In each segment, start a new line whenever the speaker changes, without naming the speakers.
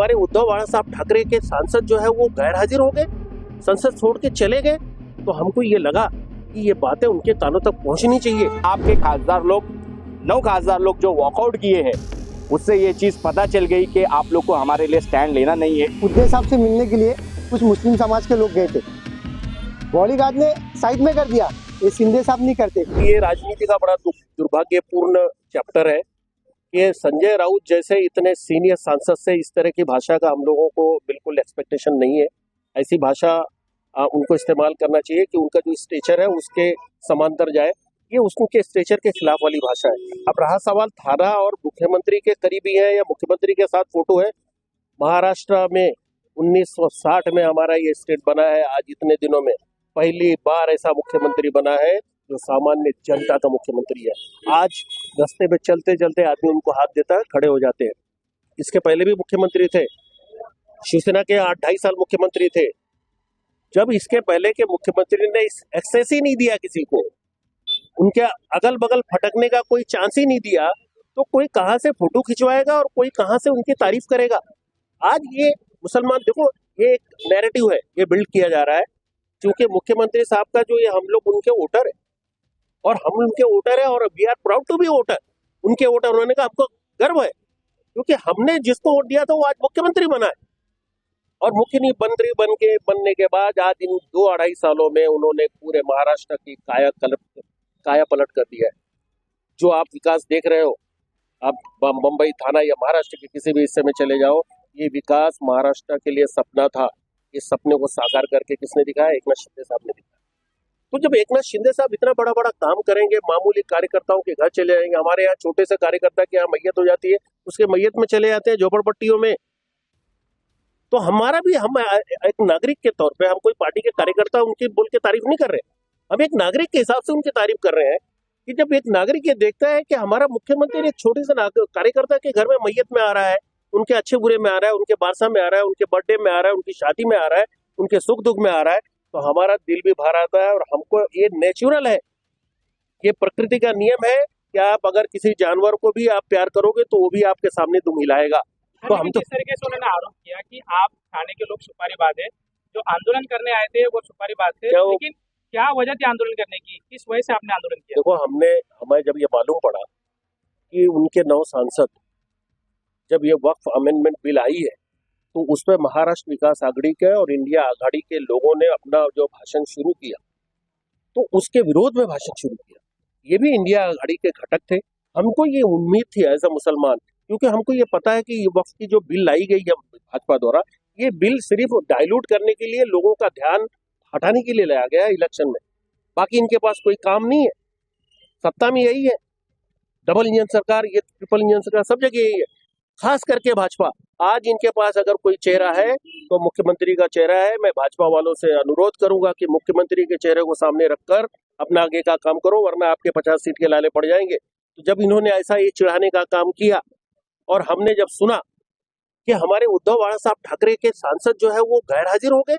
हमारे उद्धव बाला साहब ठाकरे के सांसद जो है वो गैर हाजिर हो गए, संसद छोड़ के चले गए, तो हमको ये लगा कि ये बातें उनके कानों तक पहुंचनी चाहिए।
आपके खासदार लोग 9 खासदार लोग जो वॉकआउट किए हैं, उससे ये चीज पता चल गई कि आप लोग को हमारे लिए स्टैंड लेना नहीं है।
उद्धव साहब से मिलने के लिए कुछ मुस्लिम समाज के लोग गए थे, बॉडीगार्ड ने साइड में कर दिया। ये शिंदे साहब नहीं करते।
ये राजनीति का बड़ा दुर्भाग्यपूर्ण चैप्टर है कि संजय राउत जैसे इतने सीनियर सांसद से इस तरह की भाषा का हम लोगों को बिल्कुल एक्सपेक्टेशन नहीं है। ऐसी भाषा उनको इस्तेमाल करना चाहिए कि उनका जो स्टेचर है उसके समांतर जाए, ये उसके स्टेचर के खिलाफ वाली भाषा है। अब रहा सवाल थाना और मुख्यमंत्री के करीबी है या मुख्यमंत्री के साथ फोटो है। महाराष्ट्र में 1960 में हमारा ये स्टेट बना है, आज इतने दिनों में पहली बार ऐसा मुख्यमंत्री बना है जो सामान्य जनता का मुख्यमंत्री है। आज रास्ते में चलते चलते आदमी उनको हाथ देता है, खड़े हो जाते हैं। इसके पहले भी मुख्यमंत्री थे, शिवसेना के 8-2.5 साल मुख्यमंत्री थे। जब इसके पहले के मुख्यमंत्री ने एक्सेस ही नहीं दिया किसी को, उनके अगल बगल फटकने का कोई चांस ही नहीं दिया, तो कोई कहां से फोटो खिंचवाएगा और कोई कहां से उनकी तारीफ करेगा। आज ये मुसलमान, देखो ये एक नैरेटिव है, ये बिल्ड किया जा रहा है क्योंकि मुख्यमंत्री साहब का जो ये हम लोग उनके वोटर है और हम उनके वोटर है और we are proud to be voter, उनके वोटर होने का हमको गर्व है क्योंकि हमने जिसको वोट दिया था वो आज मुख्यमंत्री बना है। और मुख्यमंत्री बनने के बाद आज इन 2-2.5 सालों में उन्होंने पूरे महाराष्ट्र की काया पलट कर दिया है। जो आप विकास देख रहे हो, आप मुंबई थाना या महाराष्ट्र के किसी भी हिस्से में चले जाओ, ये विकास महाराष्ट्र के लिए सपना था। इस सपने को साकार करके किसने दिखाया? एकनाथ शिंदे साहब ने दिखाया। तो जब एकनाथ शिंदे साहब इतना बड़ा बड़ा काम करेंगे, मामूली कार्यकर्ताओं के घर चले जाएंगे, हमारे यहाँ छोटे से कार्यकर्ता के यहाँ मैयत हो जाती है, उसके मैयत में चले जाते हैं झोपड़पट्टियों में, तो हमारा भी, हम एक नागरिक के तौर पे, हम कोई पार्टी के कार्यकर्ता उनकी बोल के तारीफ नहीं कर रहे, हम एक नागरिक के हिसाब से उनकी तारीफ कर रहे हैं कि जब एक नागरिक ये देखता है कि हमारा मुख्यमंत्री एक छोटे से कार्यकर्ता के घर में मैयत में आ रहा है, उनके अच्छे बुरे में आ रहा है, उनके बारसा में आ रहा है, उनके बर्थडे में आ रहा है, उनकी शादी में आ रहा है, उनके सुख दुख में आ रहा है, तो हमारा दिल भी भर आता है। और हमको ये नेचुरल है, ये प्रकृति का नियम है कि आप अगर किसी जानवर को भी आप प्यार करोगे तो वो भी आपके सामने दुम हिलाएगा। तो हम तो
इस तरीके से उन्होंने आरोप किया कि आप थाने के लोग सुपारीबाज है, जो आंदोलन करने आए थे वो सुपारीबाज थे, लेकिन क्या वजह थी आंदोलन करने की, किस वजह से आपने आंदोलन किया?
देखो, हमें जब ये मालूम पड़ा कि उनके 9 सांसद, जब ये वक्फ अमेंडमेंट बिल आई है तो उस पर महाराष्ट्र विकास आघाड़ी के और इंडिया आघाड़ी के लोगों ने अपना जो भाषण शुरू किया, तो उसके विरोध में भाषण शुरू किया। ये भी इंडिया आघाड़ी के घटक थे। हमको ये उम्मीद थी एज अ मुसलमान, क्योंकि हमको ये पता है कि ये वक्फ की जो बिल लाई गई है भाजपा द्वारा, ये बिल सिर्फ डाइल्यूट करने के लिए, लोगों का ध्यान हटाने के लिए लाया गया इलेक्शन में। बाकी इनके पास कोई काम नहीं है। सत्ता में यही है, डबल इंजन सरकार, ये ट्रिपल इंजन सरकार, सब जगह यही है। खास करके भाजपा, आज इनके पास अगर कोई चेहरा है तो मुख्यमंत्री का चेहरा है। मैं भाजपा वालों से अनुरोध करूंगा कि मुख्यमंत्री के चेहरे को सामने रखकर अपना आगे का काम करो, वरना आपके 50 सीट के लाले पड़ जाएंगे। तो जब इन्होंने ऐसा ये चिढ़ाने का काम किया और हमने जब सुना कि हमारे उद्धव बाला साहब ठाकरे के सांसद जो है वो गैर हाजिर हो गए,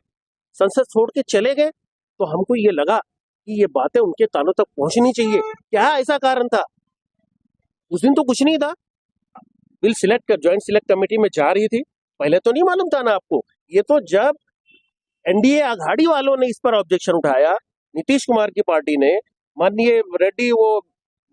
संसद छोड़ के चले गए, तो हमको ये लगा कि ये बातें उनके कानों तक पहुंचनी चाहिए। क्या ऐसा कारण था? उस दिन तो कुछ नहीं था, बिल सिलेक्ट कर ज्वाइंट सिलेक्ट कमेटी में जा रही थी, पहले तो नहीं मालूम था ना आपको। ये तो जब एनडीए आघाड़ी वालों ने इस पर ऑब्जेक्शन उठाया, नीतीश कुमार की पार्टी ने, माननीय रेड्डी, वो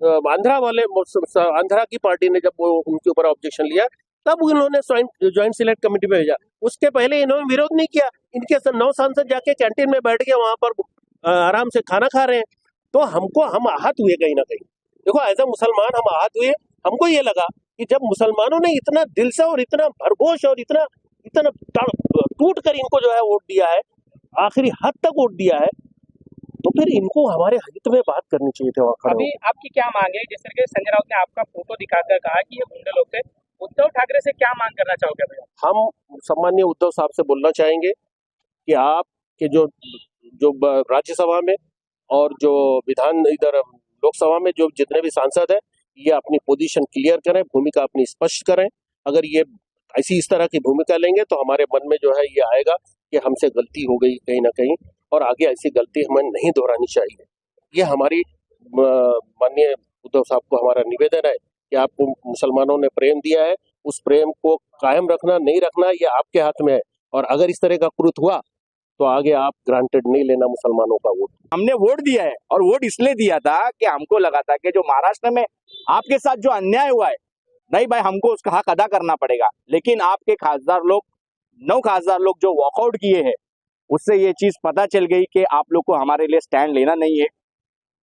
आंध्रा की पार्टी ने जब वो उनके ऊपर ऑब्जेक्शन लिया, तब उन्होंने ज्वाइंट सिलेक्ट कमेटी में भेजा। उसके पहले इन्होंने विरोध नहीं किया। इनके 9 सांसद जाके कैंटीन में बैठ के वहां पर आराम से खाना खा रहे हैं। तो हम आहत हुए कहीं ना कहीं। देखो, एज अ मुसलमान हम आहत हुए। हमको ये लगा कि जब मुसलमानों ने इतना दिल से और इतना भरघोष और इतना टूट कर इनको जो है वोट दिया है, आखिरी हद तक वोट दिया है, तो फिर इनको हमारे हित में बात करनी चाहिए थी।
अभी आपकी क्या मांग है? जिस तरीके से संजय राउत ने आपका फोटो दिखाकर कहा कि ये गुंडे लोग थे, उद्धव ठाकरे से क्या मांग करना चाहोगे भैया?
हम सम्मानीय उद्धव साहब से बोलना चाहेंगे कि आपके जो राज्यसभा में और जो इधर लोकसभा में जो जितने भी सांसद है, ये अपनी पोजीशन क्लियर करें, भूमिका अपनी स्पष्ट करें। अगर ये इस तरह की भूमिका लेंगे तो हमारे मन में जो है ये आएगा कि हमसे गलती हो गई कहीं ना कहीं, और आगे ऐसी गलती हमें नहीं दोहरानी चाहिए। ये हमारी माननीय उद्धव साहब को हमारा निवेदन है कि आपको मुसलमानों ने प्रेम दिया है, उस प्रेम को कायम रखना नहीं रखना ये आपके हाथ में है। और अगर इस तरह का कृत्य हुआ तो आगे आप ग्रांटेड नहीं लेना मुसलमानों का वोट।
हमने वोट दिया है और वोट इसलिए दिया था कि हमको लगा था कि जो महाराष्ट्र में आपके साथ जो अन्याय हुआ है, नहीं भाई हमको उसका हक अदा करना पड़ेगा। लेकिन आपके खासदार लोग 9 खासदार लोग जो वॉकआउट किए हैं, उससे ये चीज पता चल गई कि आप लोग को हमारे लिए स्टैंड लेना नहीं है।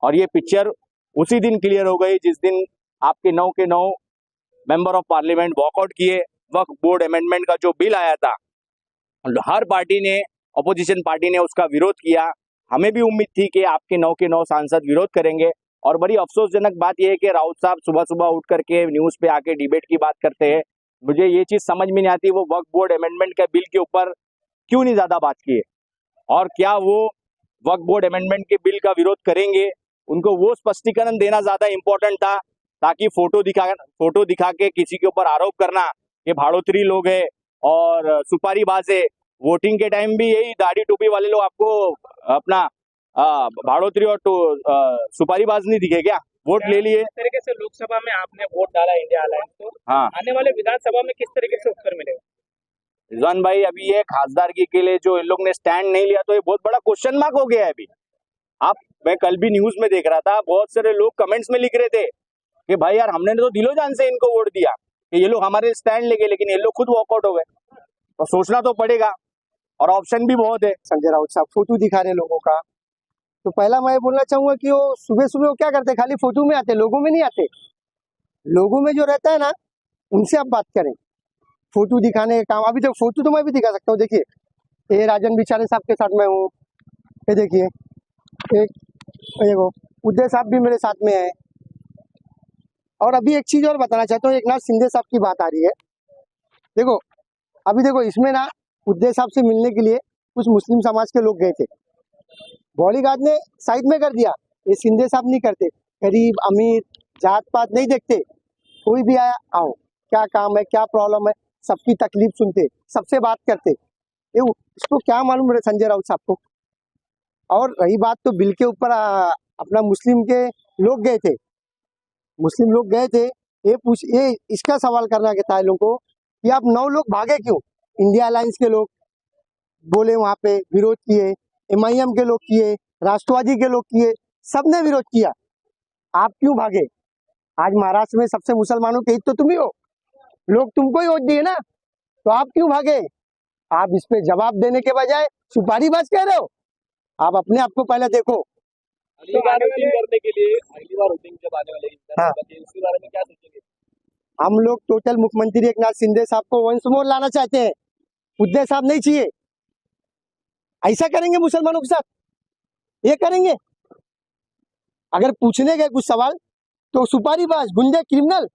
और ये पिक्चर उसी दिन क्लियर हो गई जिस दिन आपके 9 के 9 मेंबर ऑफ पार्लियामेंट वॉकआउट किए। वक्फ बोर्ड अमेंडमेंट का जो बिल आया था, हर पार्टी ने, अपोजिशन पार्टी ने उसका विरोध किया। हमें भी उम्मीद थी कि आपके 9 के 9 सांसद विरोध करेंगे। और बड़ी अफसोसजनक बात यह है कि राउत साहब सुबह सुबह उठ करके न्यूज पे आके डिबेट की बात करते हैं। मुझे ये चीज समझ में नहीं आती वो वक्फ बोर्ड अमेंडमेंट के बिल के ऊपर क्यों नहीं ज्यादा बात किए, और क्या वो वक्फ बोर्ड अमेंडमेंट के बिल का विरोध करेंगे। उनको वो स्पष्टीकरण देना ज्यादा इंपॉर्टेंट था, ताकि फोटो दिखा के किसी के ऊपर आरोप करना कि भाड़ोतरी लोग है और सुपारीबाज है। वोटिंग के टाइम भी यही दाढ़ी टोपी वाले लोग आपको अपना भाड़ोतरी और सुपारीबाज नहीं दिखे क्या? वोट ले लिए।
किस तरीके से लोकसभा में आपने वोट डाला इंडिया अलायंस को,
हाँ,
आने वाले विधानसभा में किस तरीके से उत्तर मिलेगा?
रिजवान भाई, अभी ये खासदारगी के लिए जो इन लोग ने स्टैंड नहीं लिया तो ये बहुत बड़ा क्वेश्चन मार्क हो गया है। अभी मैं कल भी न्यूज में देख रहा था, बहुत सारे लोग कमेंट्स में लिख रहे थे कि भाई यार हमने तो दिलो जान से इनको वोट दिया कि ये लोग हमारे स्टैंड ले गए, लेकिन ये लोग खुद वॉकआउट हो गए। तो सोचना तो पड़ेगा, और ऑप्शन भी बहुत है।
संजय राउत साहब फोटो दिखा रहे लोगों का, तो पहला मैं बोलना चाहूंगा कि वो सुबह सुबह वो क्या करते, खाली फोटो में आते, लोगों में नहीं आते। लोगों में जो रहता है ना, उनसे आप बात करें। फोटो दिखाने का काम, अभी तो फोटो तो मैं भी दिखा सकता हूँ। देखिए, ये राजन बिचारे साहब के साथ मैं हूँ, ये देखिए, एक देखो उदय साहब भी मेरे साथ में है। और अभी एक चीज और बताना चाहता हूँ, एक नाथ शिंदे साहब की बात आ रही है। देखो अभी देखो, इसमें ना उदय साहब से मिलने के लिए कुछ मुस्लिम समाज के लोग गए थे, बॉडीगार्ड ने साइड में कर दिया। ये शिंदे साहब नहीं करते, गरीब अमीर जात पात नहीं देखते, कोई भी आया आओ, क्या काम है, क्या प्रॉब्लम है, सबकी तकलीफ सुनते, सबसे बात करते। ये इसको क्या मालूम है संजय राउत साहब को। और रही बात तो बिल के ऊपर, अपना मुस्लिम के लोग गए थे, मुस्लिम लोग गए थे, ये इसका सवाल करना कहता है लोगों को कि आप 9 लोग भागे क्यों। इंडिया अलायंस के लोग बोले, वहां पे विरोध किए, MIM के लोग किए, राष्ट्रवादी के लोग किए, सबने विरोध किया, आप क्यों भागे। आज महाराष्ट्र में सबसे मुसलमानों के हित तो तुम ही हो, लोग तुमको ही वोट दिए ना, तो आप क्यों भागे। आप इस पे जवाब देने के बजाय सुपारीबाज कह रहे हो। आप अपने आप को पहले देखो।
अगली बार वोटिंग करने के लिए, अगली बार वोटिंग जब आने वाले
हाँ।
उसके बारे में क्या सोचेंगे?
हम लोग टोटल मुख्यमंत्री एक नाथ शिंदे साहब को वंस मोर लाना चाहते हैं, उदय साहब नहीं चाहिए। ऐसा करेंगे मुसलमानों के साथ, ये करेंगे। अगर पूछने गए कुछ सवाल तो सुपारीबाज, गुंडे, क्रिमिनल,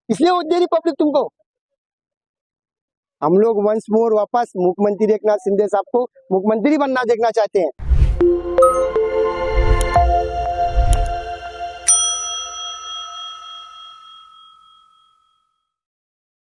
इसलिए वोट दे रही पब्लिक तुमको। हम लोग वंस मोर वापस मुख्यमंत्री एक नाथ शिंदे साहब को मुख्यमंत्री बनना देखना चाहते हैं।